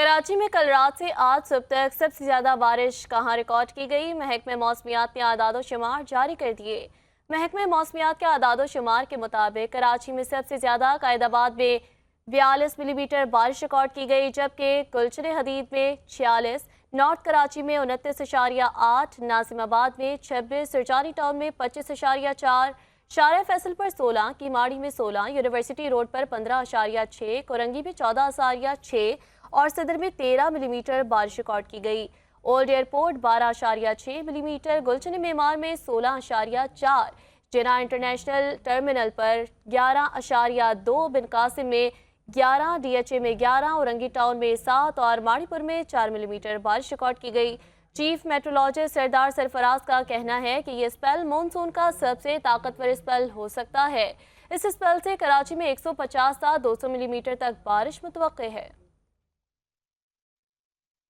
कराची में कल रात से आज सुबह तक सबसे ज्यादा बारिश कहां रिकॉर्ड की गई। महकमे मौसमियात ने आदादो शुमार जारी कर दिए। महकमे मौसमियात के आदादो शुमार के मुताबिक कराची में सबसे ज्यादा कायदाबाद में 42 मिलीमीटर बारिश रिकॉर्ड की गई, जबकि गुलशन हदीद में 46, नॉर्थ कराची में 29.8, नाजिमाबाद में 26, सरजारी टाउन में 25.4, शारिया फैसल पर 16, कीमाड़ी में 16, यूनिवर्सिटी रोड पर 15.6, कोरंगी में 14.6 और सदर में 13 मिलीमीटर बारिश रिकॉर्ड की गई। ओल्ड एयरपोर्ट 12.6 मिलीमीटर, गुलशन मेमार में 16.4, जिना इंटरनेशनल टर्मिनल पर 11.2, बिन कासिम में 11, DHA में 11, औरंगी टाउन में 7 और माड़ीपुर में 4 मिलीमीटर बारिश रिकॉर्ड की गई। चीफ मेट्रोलॉजिस्ट सरदार सरफराज का कहना है कि ये स्पेल मानसून का सबसे ताकतवर स्पेल हो सकता है। इस स्पेल से कराची में 150 से 200 मिलीमीटर तक बारिश मुतवक्के है।